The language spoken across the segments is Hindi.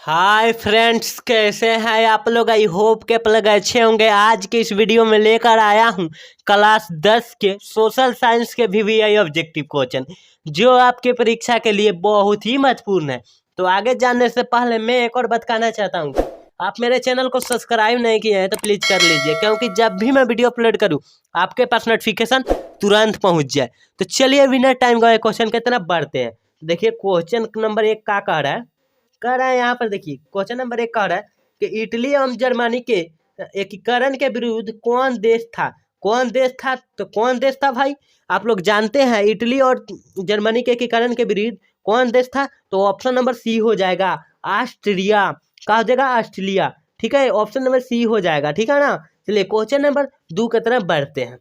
हाय फ्रेंड्स, कैसे हैं आप लोग। आई होप के आप लोग अच्छे होंगे। आज के इस वीडियो में लेकर आया हूं क्लास 10 के सोशल साइंस के VVI ऑब्जेक्टिव क्वेश्चन, जो आपके परीक्षा के लिए बहुत ही महत्वपूर्ण है। तो आगे जानने से पहले मैं एक और बात कहना चाहता हूँ, आप मेरे चैनल को सब्सक्राइब नहीं किए हैं तो प्लीज़ कर लीजिए, क्योंकि जब भी मैं वीडियो अपलोड करूँ आपके पास नोटिफिकेशन तुरंत पहुँच जाए। तो चलिए बिना टाइम गए क्वेश्चन की तरफ बढ़ते हैं। देखिए क्वेश्चन नंबर 1 का कह रहा है, यहाँ पर देखिए क्वेश्चन नंबर 1 कह रहा है कि इटली एवं जर्मनी के एकीकरण के विरुद्ध कौन देश था। तो कौन देश था भाई, आप लोग जानते हैं इटली और जर्मनी के एकीकरण के विरुद्ध कौन देश था। तो ऑप्शन नंबर सी हो जाएगा ऑस्ट्रिया। कहा हो जाएगा ऑस्ट्रेलिया, ठीक है। ऑप्शन नंबर सी हो जाएगा, ठीक है ना। चलिए क्वेश्चन नंबर 2 की तरफ बढ़ते हैं।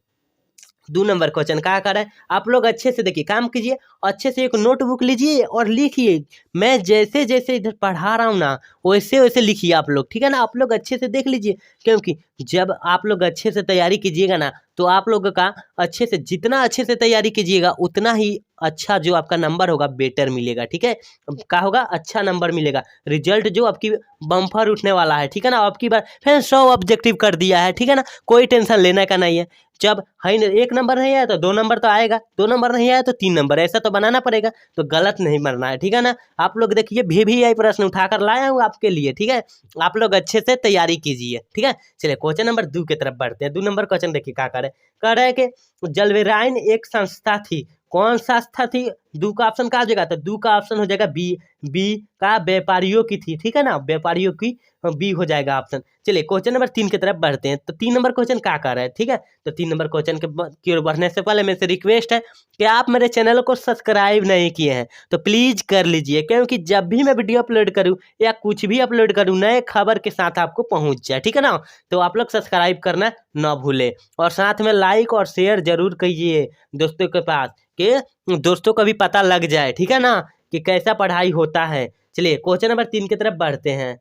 2 नंबर क्वेश्चन क्या कर रहा है, आप लोग अच्छे से देखिए, काम कीजिए, अच्छे से एक नोटबुक लीजिए और लिखिए। मैं जैसे जैसे इधर पढ़ा रहा हूँ ना वैसे वैसे लिखिए आप लोग, ठीक है ना। आप लोग अच्छे से देख लीजिए, क्योंकि जब आप लोग अच्छे से तैयारी कीजिएगा ना तो आप लोगों का अच्छे से, जितना अच्छे से तैयारी कीजिएगा उतना ही अच्छा जो आपका नंबर होगा बेटर मिलेगा, ठीक है। क्या होगा, अच्छा नंबर मिलेगा। रिजल्ट जो आपकी बम्पर उठने वाला है, ठीक है ना। आपकी बार फिर 100 ऑब्जेक्टिव कर दिया है, ठीक है ना। कोई टेंशन लेने का नहीं है। जब है 1 नंबर नहीं आया तो 2 नंबर तो आएगा, 2 नंबर नहीं आया तो 3 नंबर, ऐसा तो बनाना पड़ेगा। तो गलत नहीं बनना है, ठीक है ना। आप लोग देखिए VVI प्रश्न उठाकर लाया हूँ आपके लिए, ठीक है। आप लोग अच्छे से तैयारी कीजिए, ठीक है। चलिए क्वेश्चन नंबर 2 की तरफ बढ़ते हैं। 2 नंबर क्वेश्चन देखिए क्या करे, कह रहे हैं कि जलवेराइन एक संस्था थी, कौन संस्था थी। 2 का ऑप्शन कहा जाएगा, तो 2 का ऑप्शन हो जाएगा बी। बी का व्यापारियों की थी, ठीक है ना, व्यापारियों की, बी हो जाएगा ऑप्शन। चलिए क्वेश्चन नंबर 3 की तरफ बढ़ते हैं। तो 3 नंबर क्वेश्चन क्या कर रहा है, ठीक है। तो 3 नंबर क्वेश्चन की ओर बढ़ने से पहले मेरे से रिक्वेस्ट है कि आप मेरे चैनल को सब्सक्राइब नहीं किए हैं तो प्लीज़ कर लीजिए, क्योंकि जब भी मैं वीडियो अपलोड करूं या कुछ भी अपलोड करूं नए खबर के साथ आपको पहुंच जाए, ठीक है ना। तो आप लोग सब्सक्राइब करना ना भूलें और साथ में लाइक और शेयर जरूर कीजिए दोस्तों के पास, कि दोस्तों को भी पता लग जाए, ठीक है ना, कि कैसा पढ़ाई होता है। चलिए क्वेश्चन नंबर 3 की तरफ बढ़ते हैं।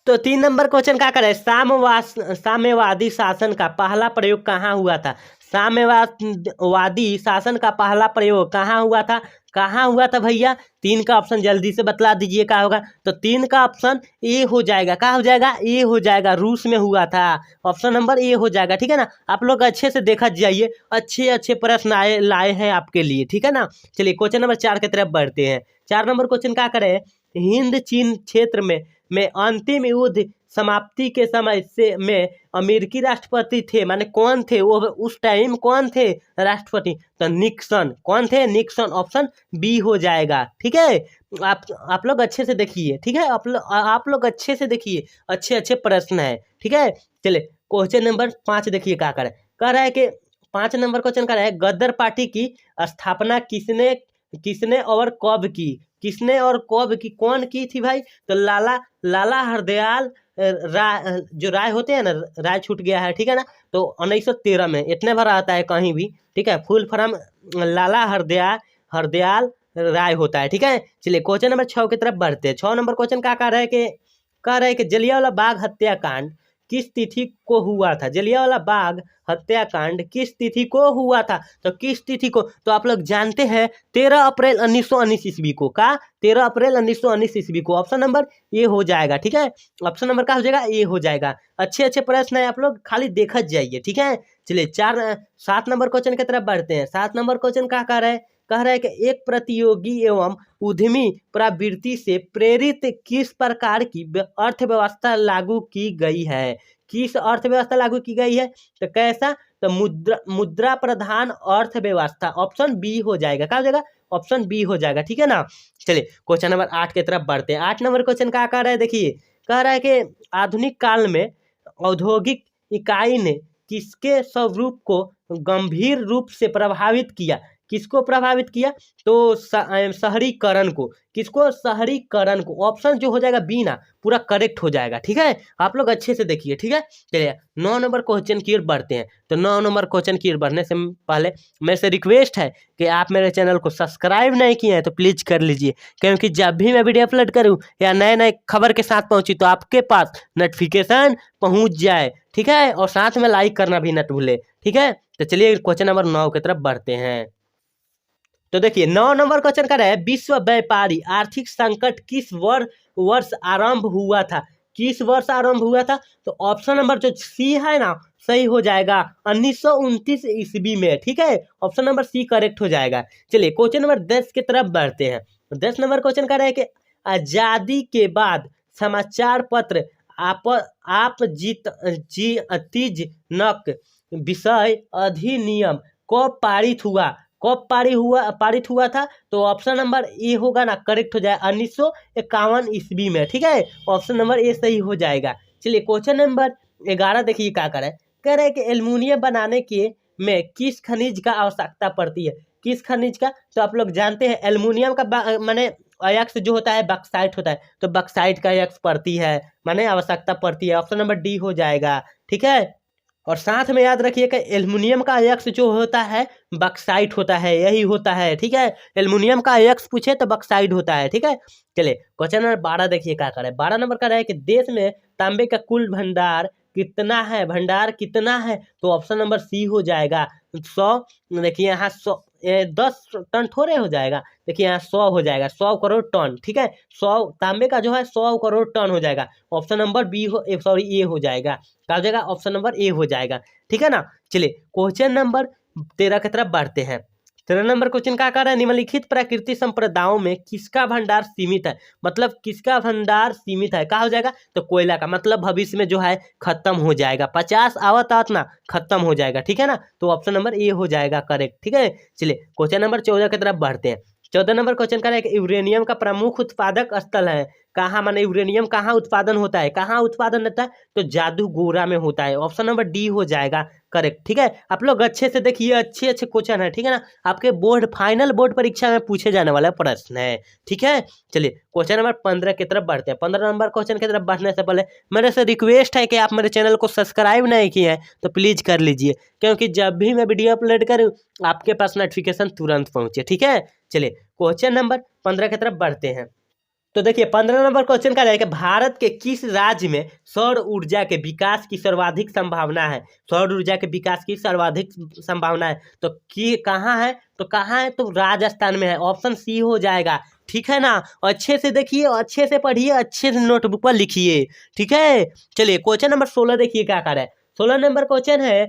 तो 3 नंबर क्वेश्चन क्या करे, साम्यवादी शासन का पहला प्रयोग कहाँ हुआ था। साम्यवादी शासन का पहला प्रयोग कहाँ हुआ था, कहाँ हुआ था भैया। 3 का ऑप्शन जल्दी से बतला दीजिए क्या होगा। तो 3 का ऑप्शन ए हो जाएगा, क्या हो जाएगा, ए हो जाएगा, रूस में हुआ था। ऑप्शन नंबर ए हो जाएगा, ठीक है ना। आप लोग अच्छे से देखा जाइए, अच्छे अच्छे प्रश्न लाए हैं आपके लिए, ठीक है ना। चलिए क्वेश्चन नंबर 4 की तरफ बढ़ते हैं। 4 नंबर क्वेश्चन क्या करे, हिंद चीन क्षेत्र में अंतिम युद्ध समाप्ति के समय से में अमेरिकी राष्ट्रपति थे, माने कौन थे वो उस टाइम, कौन थे राष्ट्रपति। तो निक्सन, कौन थे, निक्सन। ऑप्शन बी हो जाएगा, ठीक है। आप लोग अच्छे से देखिए, ठीक है। आप लोग अच्छे से देखिए, अच्छे अच्छे प्रश्न है, ठीक है। चलिए क्वेश्चन नंबर 5 देखिए क्या करे, कह रहा है कि 5 नंबर क्वेश्चन कर रहा है, गदर पार्टी की स्थापना किसने किसने और कब की। किसने और कब की, कौन की थी भाई। तो लाला हरदयाल जो राय होते हैं ना, राय छूट गया है, ठीक है ना। तो 1913 में, इतने भर आता है कहीं भी, ठीक है। फुल फॉर्म लाला हरदयाल राय होता है, ठीक है। चलिए क्वेश्चन नंबर 6 की तरफ बढ़ते हैं। 6 नंबर क्वेश्चन क्या कह रहे हैं कि जलियांवाला बाग हत्याकांड किस तिथि को हुआ था। जलियांवाला बाग हत्याकांड किस तिथि को हुआ था। तो किस तिथि को, तो आप लोग जानते हैं 13 अप्रैल 1919 ईस्वी को। का 13 अप्रैल 1919 ईस्वी को। ऑप्शन नंबर ये हो जाएगा, ठीक है। ऑप्शन नंबर का हो जाएगा ये हो जाएगा। अच्छे अच्छे प्रश्न है, आप लोग खाली देखत जाइए, ठीक है। चलिए 7 नंबर क्वेश्चन की तरफ बढ़ते हैं। 7 नंबर क्वेश्चन क्या कह रहा है कि एक प्रतियोगी एवं उद्यमी प्रवृत्ति से प्रेरित किस प्रकार की अर्थव्यवस्था लागू की गई है। किस अर्थव्यवस्था लागू की गई है, तो कैसा, तो मुद्रा प्रधान अर्थव्यवस्था। ऑप्शन बी हो जाएगा, क्या हो जाएगा, ऑप्शन बी हो जाएगा, ठीक है ना। चलिए क्वेश्चन नंबर 8 की तरफ बढ़ते हैं। 8 नंबर क्वेश्चन क्या कह रहा है, देखिए कह रहा है कि आधुनिक काल में औद्योगिक इकाई ने किसके स्वरूप को गंभीर रूप से प्रभावित किया। किसको प्रभावित किया, तो शहरीकरण को। किसको, शहरीकरण को। ऑप्शन जो हो जाएगा बी ना, पूरा करेक्ट हो जाएगा, ठीक है। आप लोग अच्छे से देखिए, ठीक है। चलिए 9 नंबर क्वेश्चन की ओर बढ़ते हैं। तो 9 नंबर क्वेश्चन की ओर बढ़ने से पहले मेरे से रिक्वेस्ट है कि आप मेरे चैनल को सब्सक्राइब नहीं किए हैं तो प्लीज़ कर लीजिए, क्योंकि जब भी मैं वीडियो अपलोड करूँ या नए नए खबर के साथ पहुँची तो आपके पास नोटिफिकेशन पहुँच जाए, ठीक है। और साथ में लाइक करना भी न भूले, ठीक है। तो चलिए क्वेश्चन नंबर 9 की तरफ बढ़ते हैं। तो देखिए 9 नंबर क्वेश्चन का है विश्व व्यापारी आर्थिक संकट किस वर्ष आरंभ हुआ था। किस वर्ष आरंभ हुआ था? तो ऑप्शन नंबर जो सी है ना सही हो जाएगा 1929 ईस्वी में। ठीक है, ऑप्शन नंबर सी करेक्ट हो जाएगा। चलिए क्वेश्चन नंबर 10 की तरफ बढ़ते हैं। 10 नंबर क्वेश्चन का है कि आजादी के बाद समाचार पत्र आप जीत नक विषय अधिनियम कब पारित हुआ था? तो ऑप्शन नंबर ए होगा ना करेक्ट हो जाए 1951 ईस्वी में। ठीक है, ऑप्शन नंबर ए सही हो जाएगा। चलिए क्वेश्चन नंबर 11 देखिए क्या कह रहे हैं कि एल्युमिनियम बनाने के में किस खनिज का आवश्यकता पड़ती है। किस खनिज का? तो आप लोग जानते हैं एल्युमिनियम का माने अयस्क जो होता है बक्साइट होता है, तो बक्साइट का अयस्क पड़ती है माने आवश्यकता पड़ती है। ऑप्शन नंबर डी हो जाएगा। ठीक है, और साथ में याद रखिए कि एल्युमिनियम का अयस्क जो होता है बक्साइट होता है, यही होता है। ठीक है, एल्युमिनियम का अयस्क पूछे तो बक्साइट होता है। ठीक है, चलिए क्वेश्चन नंबर 12 देखिए क्या करे। 12 नंबर का है कि देश में तांबे का कुल भंडार कितना है? तो ऑप्शन नंबर सी हो जाएगा 100। देखिए यहाँ 10 टन थोड़े हो जाएगा, देखिए यहाँ 100 हो जाएगा, 100 करोड़ टन। ठीक है, 100 तांबे का जो है 100 करोड़ टन हो जाएगा। ऑप्शन नंबर ए हो जाएगा। क्या हो जाएगा? ऑप्शन नंबर ए हो जाएगा। ठीक है ना। चलिए क्वेश्चन नंबर 13 की तरफ बढ़ते हैं। 13 नंबर क्वेश्चन क्या कर रहा है? निम्नलिखित प्राकृतिक संप्रदायों में किसका भंडार सीमित है? मतलब किसका भंडार सीमित है? क्या हो जाएगा? तो कोयला का, मतलब भविष्य में जो है खत्म हो जाएगा, 50 आवत ना खत्म हो जाएगा। ठीक है ना, तो ऑप्शन नंबर ए हो जाएगा करेक्ट। ठीक है, चलिए क्वेश्चन नंबर 14 की तरफ बढ़ते हैं। 14 नंबर क्वेश्चन का है कि यूरेनियम का प्रमुख उत्पादक स्थल है कहाँ? माने यूरेनियम कहाँ उत्पादन होता है? कहाँ उत्पादन होता है? तो जादूगोरा में होता है। ऑप्शन नंबर डी हो जाएगा करेक्ट। ठीक है, आप लोग अच्छे से देखिए, अच्छे क्वेश्चन है। ठीक है ना, आपके फाइनल बोर्ड परीक्षा में पूछे जाने वाला प्रश्न है। ठीक है, चलिए क्वेश्चन नंबर 15 की तरफ बढ़ते हैं। 15 नंबर क्वेश्चन की तरफ बढ़ने से पहले मेरे से रिक्वेस्ट है कि आप मेरे चैनल को सब्सक्राइब नहीं किए हैं तो प्लीज कर लीजिए, क्योंकि जब भी मैं वीडियो अपलोड करूँ आपके पास नोटिफिकेशन तुरंत पहुंचे। ठीक है, चलिए क्वेश्चन नंबर 15 की तरफ बढ़ते हैं। तो देखिए 15 नंबर क्वेश्चन का रहेगा भारत के किस राज्य में सौर ऊर्जा के विकास की सर्वाधिक संभावना है? सौर ऊर्जा के विकास की सर्वाधिक संभावना है तो कहाँ है? तो कहाँ है? तो राजस्थान में है। ऑप्शन सी हो जाएगा। ठीक है ना, अच्छे से देखिए, अच्छे से पढ़िए, अच्छे से नोटबुक पर लिखिए। ठीक है, चलिए क्वेश्चन नंबर 16 देखिए क्या कर रहा है। 16 नंबर क्वेश्चन है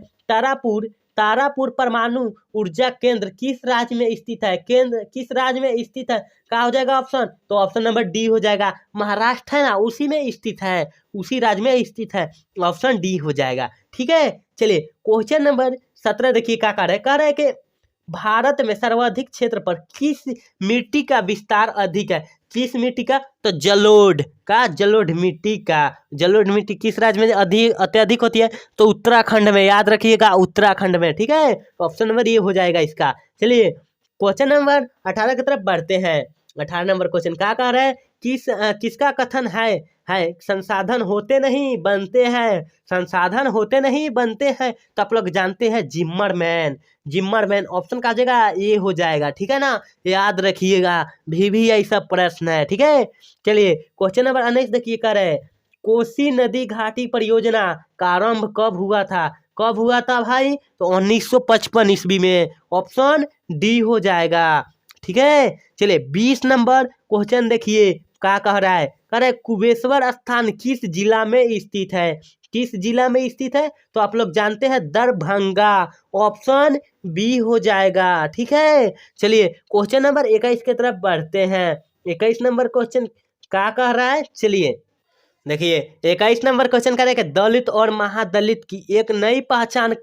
तारापुर परमाणु ऊर्जा केंद्र किस राज्य में स्थित है? केंद्र किस राज्य में स्थित है? क्या हो जाएगा ऑप्शन? तो ऑप्शन नंबर डी हो जाएगा। महाराष्ट्र है ना, उसी में स्थित है, उसी राज्य में स्थित है। ऑप्शन डी हो जाएगा। ठीक है, चलिए क्वेश्चन नंबर 17 देखिए क्या कह रहे हैं कि भारत में सर्वाधिक क्षेत्र पर किस मिट्टी का विस्तार अधिक है? किस मिट्टी का? तो जलोढ़ मिट्टी किस राज्य में अत्यधिक होती है? तो उत्तराखंड में, याद रखिएगा उत्तराखंड में। ठीक है, ऑप्शन नंबर ये हो जाएगा इसका। चलिए क्वेश्चन नंबर 18 की तरफ बढ़ते हैं। 18 नंबर क्वेश्चन क्या कह रहा है? किसका कथन है संसाधन होते नहीं बनते हैं? संसाधन होते नहीं बनते हैं तो आप लोग जानते हैं जिम्मरमैन। ऑप्शन का जगह ये हो जाएगा। ठीक है ना, याद रखिएगा, भी ऐसा प्रश्न है। ठीक है, चलिए क्वेश्चन नंबर 19 देखिए कर रहे कोसी नदी घाटी परियोजना का आरंभ कब हुआ था भाई? तो 1955 ईस्वी में। ऑप्शन डी हो जाएगा। ठीक है, चलिए 20 नंबर क्वेश्चन देखिए क्या कह रहा है कुबेश्वर स्थान किस जिला में स्थित है? किस जिला में स्थित है? तो आप लोग जानते हैं दरभंगा। ऑप्शन बी हो जाएगा। ठीक है, चलिए क्वेश्चन नंबर 21 की तरफ बढ़ते हैं। 21 नंबर क्वेश्चन क्या कह रहा है? चलिए देखिए 21 नंबर क्वेश्चन करें दलित और महादलित की एक नई पहचान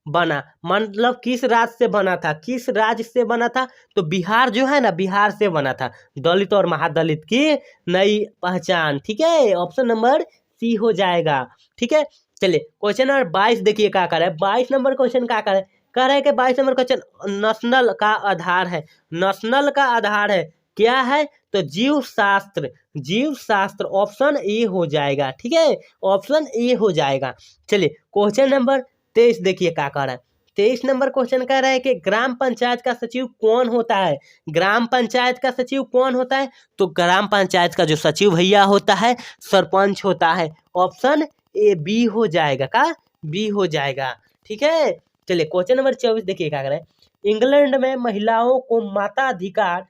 बना, मतलब किस राज्य से बना था? किस राज्य से बना था? तो बिहार जो है ना, बिहार से बना था दलित और महादलित की नई पहचान। ठीक है, ऑप्शन नंबर सी हो जाएगा। ठीक है, चलिए क्वेश्चन नंबर 22 देखिए क्या कर रहा है। 22 नंबर क्वेश्चन क्या कर रहा है कि 22 नंबर क्वेश्चन नस्ल का आधार है क्या है? तो जीव शास्त्र। ऑप्शन ए हो जाएगा। ठीक है, ऑप्शन ए हो जाएगा। चलिए क्वेश्चन नंबर 23 देखिए क्या कह रहा है। 23 नंबर क्वेश्चन कह रहा है कि ग्राम पंचायत का सचिव कौन होता है? ग्राम पंचायत का सचिव कौन होता है? तो ग्राम पंचायत का जो सचिव भैया होता है सरपंच होता है। ऑप्शन ए बी हो जाएगा। का बी हो जाएगा। ठीक है, चलिए क्वेश्चन नंबर 24 देखिए क्या कह रहा है। इंग्लैंड में महिलाओं को मताधिकार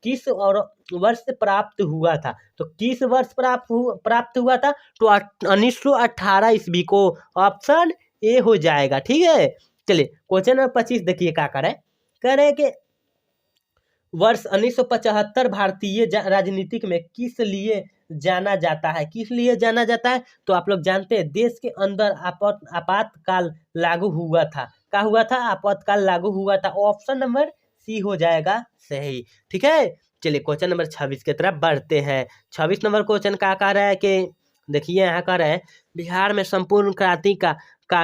किस और वर्ष प्राप्त हुआ था? तो किस वर्ष प्राप्त हुआ था? तो 1918 ईस्वी को। ऑप्शन ए हो जाएगा। ठीक है, चलिए क्वेश्चन नंबर 25 देखिए क्या करे। कह रहे कि वर्ष 1975 भारतीय राजनीतिक में किस लिए जाना जाता है? किस लिए जाना जाता है? तो आप लोग जानते हैं देश के अंदर आपातकाल लागू हुआ था। क्या हुआ था? आपातकाल लागू हुआ था। ऑप्शन नंबर सी हो जाएगा सही। ठीक है, चलिए क्वेश्चन नंबर 26 की तरफ बढ़ते हैं। 26 नंबर क्वेश्चन क्या कह रहा है कि देखिए यहाँ कह रहा है बिहार में संपूर्ण क्रांति का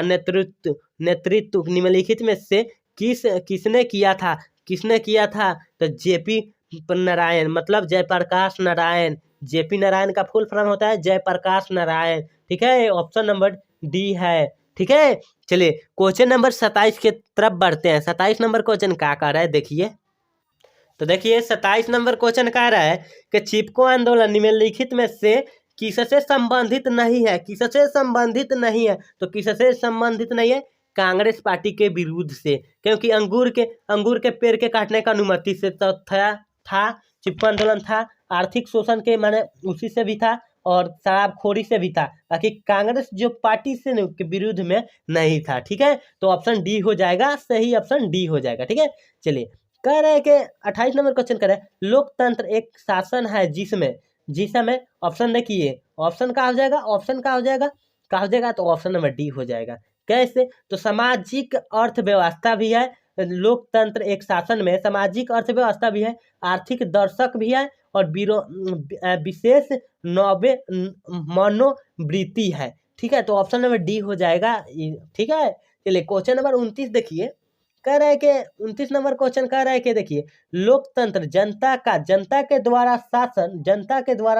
नेतृत्व निम्नलिखित में से किसने किया था? किसने किया था? तो जेपी नारायण, मतलब जयप्रकाश नारायण। जेपी नारायण का फुल फॉर्म होता है जयप्रकाश नारायण। ठीक है, ऑप्शन नंबर डी है। ठीक है, चलिए क्वेश्चन नंबर 27 के तरफ बढ़ते हैं। 27 नंबर क्वेश्चन क्या कह रहा है देखिए। तो देखिए 27 नंबर क्वेश्चन कह रहा है कि चिपको आंदोलन निम्नलिखित में से किससे संबंधित नहीं है? किससे संबंधित नहीं है? तो किससे संबंधित नहीं है? कांग्रेस पार्टी के विरुद्ध से, क्योंकि अंगूर के पेड़ के काटने का अनुमति से तो था चिपको आंदोलन था। आर्थिक शोषण के माने उसी से भी था और शराबखोरी से भी था, बाकी कांग्रेस जो पार्टी से के विरुद्ध में नहीं था। ठीक है, तो ऑप्शन डी हो जाएगा सही। ऑप्शन डी हो जाएगा। ठीक है, चलिए कह रहे हैं कि 28 नंबर क्वेश्चन कह रहे हैं लोकतंत्र एक शासन है जिसमें ऑप्शन देखिए। ऑप्शन क्या हो जाएगा? ऑप्शन क्या हो जाएगा? क्या हो जाएगा? तो ऑप्शन नंबर डी हो जाएगा। कैसे? तो सामाजिक अर्थव्यवस्था भी है। लोकतंत्र एक शासन में सामाजिक अर्थव्यवस्था भी है, आर्थिक दर्शक भी है और विशेष नव्य मनोवृत्ति है। ठीक है, तो ऑप्शन नंबर डी हो जाएगा। ठीक है, चलिए क्वेश्चन नंबर 29 देखिए। कह रहा है कि 29 नंबर क्वेश्चन कह रहा है कि देखिए लोकतंत्र जनता के द्वारा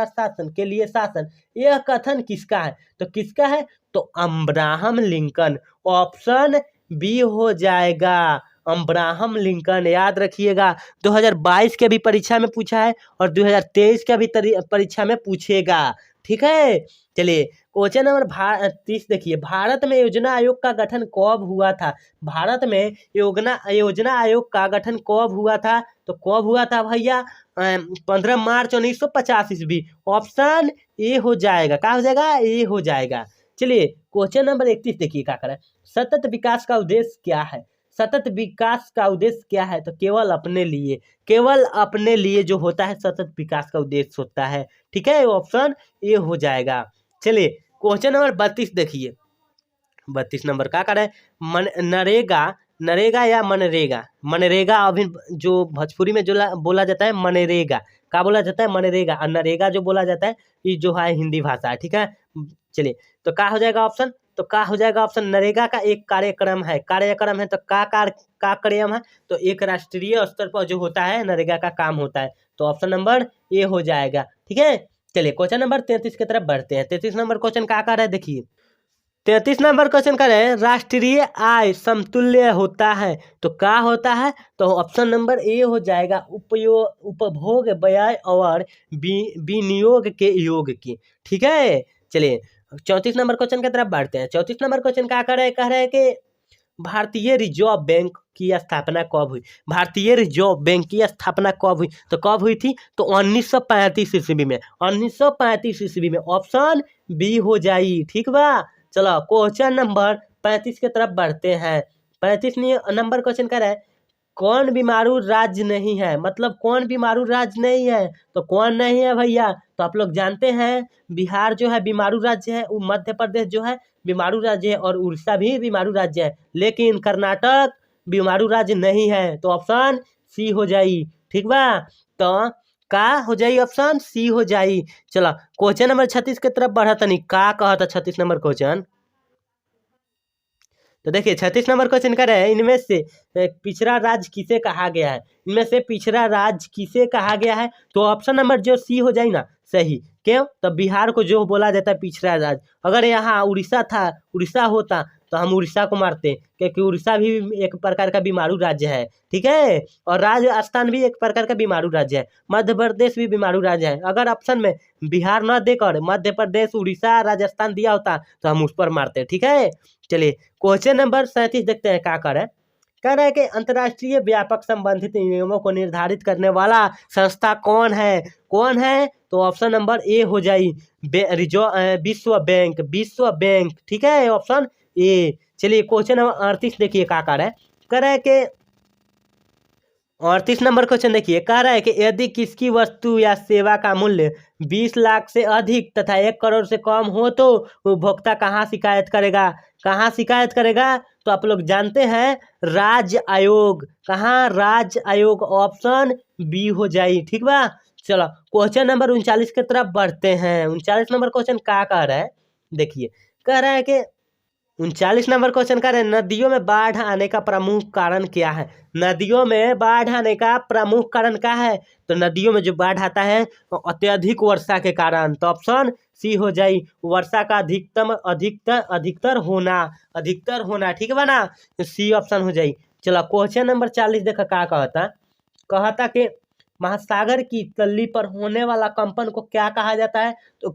शासन के लिए शासन, यह कथन किसका है? तो किसका है? तो अब्राहम लिंकन। ऑप्शन बी हो जाएगा, अब्राहम लिंकन। याद रखिएगा 2022 के भी परीक्षा में पूछा है और 2023 का भी परीक्षा में पूछेगा। ठीक है, चलिए क्वेश्चन नंबर 30 देखिए। भारत में योजना आयोग का गठन कब हुआ था? भारत में योजना आयोग का गठन कब हुआ था? तो कब हुआ था भैया? 15 मार्च 1950 ईस्वी। ऑप्शन ए हो जाएगा। क्या हो जाएगा? ए हो जाएगा। चलिए क्वेश्चन नंबर 31 देखिए क्या करें। सतत विकास का उद्देश्य क्या है? सतत विकास का उद्देश्य क्या है? तो केवल अपने लिए जो होता है सतत विकास का उद्देश्य होता है। ठीक है, ऑप्शन ए हो जाएगा। चलिए क्वेश्चन नंबर 32 देखिए। 32 नंबर क्या कर है? नरेगा या मनरेगा अभी जो भोजपुरी में जो बोला जाता है मनरेगा। क्या बोला जाता है? मनरेगा। और नरेगा जो बोला जाता है ये जो है हिंदी भाषा है। ठीक है, चलिए तो क्या हो जाएगा ऑप्शन? तो क्या हो जाएगा ऑप्शन? नरेगा का एक कार्यक्रम है तो का कार्यक्रम है? तो एक राष्ट्रीय स्तर पर जो होता है नरेगा का काम होता है। तो ऑप्शन नंबर ए हो जाएगा। ठीक है, चलिए क्वेश्चन नंबर 33 की तरफ बढ़ते हैं। 33 नंबर क्वेश्चन क्या कर रहा है देखिए। 33 नंबर क्वेश्चन कर रहे हैं राष्ट्रीय आय समतुल्य होता है तो क्या होता है? तो ऑप्शन नंबर ए हो जाएगा उपभोग व्यय और विनियोग के योग की। ठीक है, चलिए 34 नंबर क्वेश्चन की तरफ बढ़ते हैं। 34 नंबर क्वेश्चन क्या कर रहे हैं? कह रहे हैं कि भारतीय रिजर्व बैंक की स्थापना कब हुई? भारतीय रिजर्व बैंक की स्थापना कब हुई? तो कब हुई थी? तो 1935 ईस्वी में। 1935 ईस्वी में। ऑप्शन बी हो जाई। ठीक बा, चलो क्वेश्चन नंबर 35 की तरफ बढ़ते हैं। 35 नंबर क्वेश्चन कर रहा है कौन बीमारू राज्य नहीं है? मतलब कौन बीमारू राज्य नहीं है? तो कौन नहीं है भैया? तो आप लोग जानते हैं बिहार जो है बीमारू राज्य है, मध्य प्रदेश जो है बीमारू राज्य है और उड़ीसा भी बीमारू राज्य है, लेकिन कर्नाटक बीमारू राज्य नहीं है। तो ऑप्शन सी हो जाई। ठीक बा, तो का हो जाई? ऑप्शन सी हो जाई। चलो क्वेश्चन नंबर 36 की तरफ बढ़ा तनी। का कहता 36 नंबर क्वेश्चन? तो देखिए 36 नंबर क्वेश्चन कर रहे हैं इनमें से पिछड़ा राज्य किसे कहा गया है? इनमें से पिछड़ा राज्य किसे कहा गया है? तो ऑप्शन नंबर जो सी हो जाए ना सही। क्यों? तो बिहार को जो बोला जाता है पिछड़ा राज्य। अगर यहाँ उड़ीसा होता तो हम उड़ीसा को मारते, क्योंकि उड़ीसा भी एक प्रकार का बीमारू राज्य है। ठीक है, और राजस्थान भी एक प्रकार का बीमारू राज्य है, मध्य प्रदेश भी बीमारू राज्य है। अगर ऑप्शन में बिहार न देकर मध्य प्रदेश, उड़ीसा, राजस्थान दिया होता तो हम उस पर मारते। ठीक है, चलिए क्वेश्चन नंबर 37 देखते हैं क्या कर है। कह रहा है कि अंतर्राष्ट्रीय व्यापक संबंधित नियमों को निर्धारित करने वाला संस्था कौन है? तो ऑप्शन नंबर ए हो जाए विश्व बैंक। ठीक है, ऑप्शन ए। चलिए क्वेश्चन नंबर 38 देखिए क्या कर रहा है। कह रहा है कि 38 नंबर क्वेश्चन देखिए, कह रहा है कि यदि किसी वस्तु या सेवा का मूल्य 20 लाख से अधिक तथा 1 करोड़ से कम हो तो उपभोक्ता कहाँ शिकायत करेगा? तो आप लोग जानते हैं राज्य आयोग। कहाँ? राज्य आयोग, ऑप्शन बी हो जाए। ठीक बा, चलो क्वेश्चन नंबर 39 की तरफ बढ़ते हैं। 39 नंबर क्वेश्चन क्या कह रहा है देखिए, कह रहा है कि 39 नंबर क्वेश्चन कह रहे हैं नदियों में बाढ़ आने का प्रमुख कारण क्या है? नदियों में बाढ़ आने का प्रमुख कारण क्या है? तो नदियों में जो बाढ़ आता है वो अत्यधिक वर्षा के कारण। तो ऑप्शन सी हो जाए, वर्षा का अधिकतर होना। ठीक है ना, तो सी ऑप्शन हो जाए। चलो क्वेश्चन नंबर 40 देखा क्या कहता कि महासागर की तल्ली पर होने वाला कंपन को क्या कहा जाता है? तो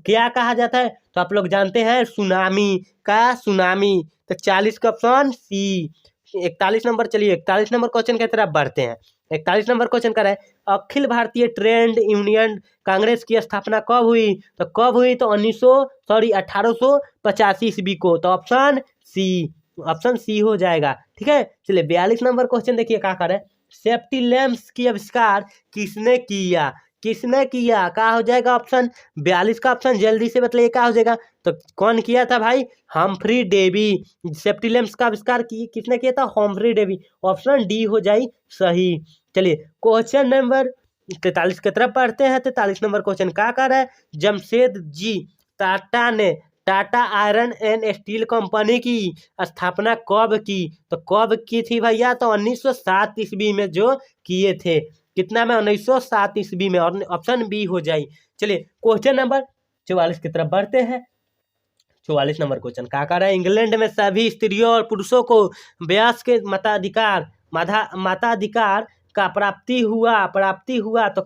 आप लोग जानते हैं सुनामी। तो 40 का ऑप्शन सी। 41 नंबर, चलिए 41 नंबर क्वेश्चन की तरफ बढ़ते हैं। 41 नंबर क्वेश्चन कर रहा है अखिल भारतीय ट्रेड यूनियन कांग्रेस की स्थापना कब हुई? तो 1885 ईस्वी को। तो ऑप्शन सी हो जाएगा। ठीक है, चलिए 42 नंबर क्वेश्चन देखिए क्या कर रहा है। सेफ्टी लैंप्स की आविष्कार किसने किया? क्या हो जाएगा ऑप्शन? 42 का ऑप्शन जल्दी से बताइए क्या हो जाएगा? तो कौन किया था भाई? Humphry Davy. सेफ्टी लैंप्स का आविष्कार किसने किया था? Humphry Davy. ऑप्शन डी हो जाए सही। चलिए क्वेश्चन नंबर 43 की तरफ पढ़ते हैं। 43 नंबर क्वेश्चन क्या कर रहा है, जमशेद जी टाटा ने Tata iron and steel company की स्थापना कब की? तो कब की थी भैया? तो 1907 ईस्वी में जो किए थे। कितना में? 1907 ईस्वी में। और ऑप्शन बी हो जाए। चलिए क्वेश्चन नंबर 44 की तरफ बढ़ते हैं। 44 नंबर क्वेश्चन क्या कर रहा है, इंग्लैंड में सभी स्त्रियों और पुरुषों को वयस्क के मताधिकार का प्राप्ति हुआ तो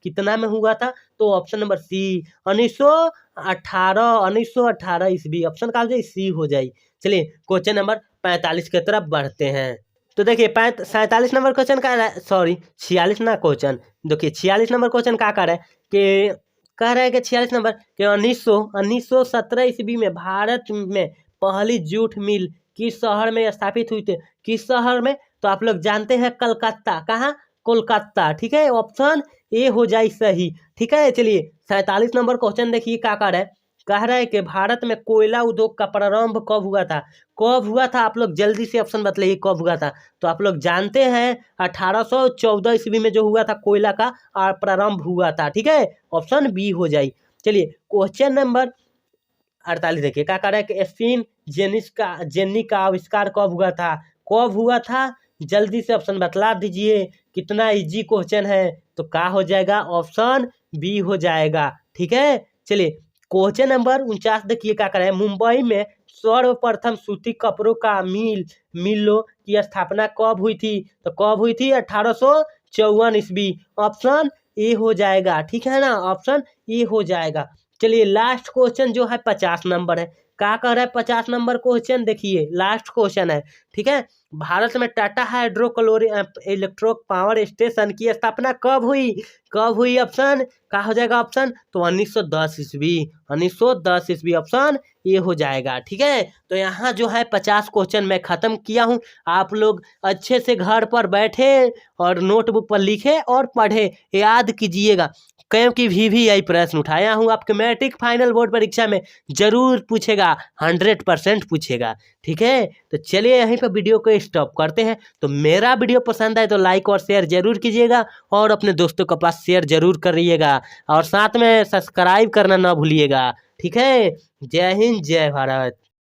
कितना में हुआ था? तो ऑप्शन नंबर सी 1918 ईस्वी। ऑप्शन का हो जाए सी हो जाए। चलिए क्वेश्चन नंबर 45 की तरफ बढ़ते हैं। तो देखिए 47 नंबर क्वेश्चन का 46 ना क्वेश्चन देखिए 46 नंबर क्वेश्चन क्या कर रहा है कि कह रहा है कि 46 नंबर कि 1917 ईस्वी में भारत में पहली जूट मिल किस शहर में स्थापित हुई थी? किस शहर में? तो आप लोग जानते हैं कलकत्ता। कहाँ? कोलकाता। ठीक है, ऑप्शन ए हो जाए सही। ठीक है, चलिए 47 नंबर क्वेश्चन देखिए क्या कह रहा है कि भारत में कोयला उद्योग का प्रारंभ कब हुआ था? आप लोग जल्दी से ऑप्शन बताइए कब हुआ था? तो आप लोग जानते हैं 1814 ईस्वी में जो हुआ था कोयला का प्रारंभ हुआ था। ठीक है, ऑप्शन बी हो जाए। चलिए क्वेश्चन नंबर 48 देखिए क्या कह रहा है कि स्पिन जेनी का आविष्कार कब हुआ था? जल्दी से ऑप्शन बतला दीजिए। कितना इजी क्वेश्चन है? तो क्या हो जाएगा? ऑप्शन बी हो जाएगा। ठीक है, चलिए क्वेश्चन नंबर 49 देखिए क्या कर रहा है, मुंबई में सर्वप्रथम सूती कपड़ों का मिलों की स्थापना कब हुई थी? तो कब हुई थी? 1854 ईस्वी। ऑप्शन ए हो जाएगा। ठीक है ना, ऑप्शन ए हो जाएगा। चलिए लास्ट क्वेश्चन जो है 50 नंबर है। क्या कह रहा है 50 नंबर क्वेश्चन देखिए, लास्ट क्वेश्चन है। ठीक है, भारत में टाटा इलेक्ट्रिक पावर स्टेशन की स्थापना कब हुई? ऑप्शन क्या हो जाएगा? ऑप्शन तो 1910 ईस्वी। ऑप्शन ये हो जाएगा। ठीक है, तो यहाँ जो है 50 क्वेश्चन मैं खत्म किया हूँ। आप लोग अच्छे से घर पर बैठे और नोटबुक पर लिखे और पढ़े, याद कीजिएगा क्योंकि VVI प्रश्न उठाया हूँ आपके मैट्रिक फाइनल बोर्ड परीक्षा में जरूर पूछेगा, 100% पूछेगा। ठीक है, तो चलिए यहीं पर वीडियो को स्टॉप करते हैं। तो मेरा वीडियो पसंद आए तो लाइक और शेयर जरूर कीजिएगा और अपने दोस्तों के पास शेयर जरूर करिएगा और साथ में सब्सक्राइब करना ना भूलिएगा। ठीक है, जय हिंद जय भारत।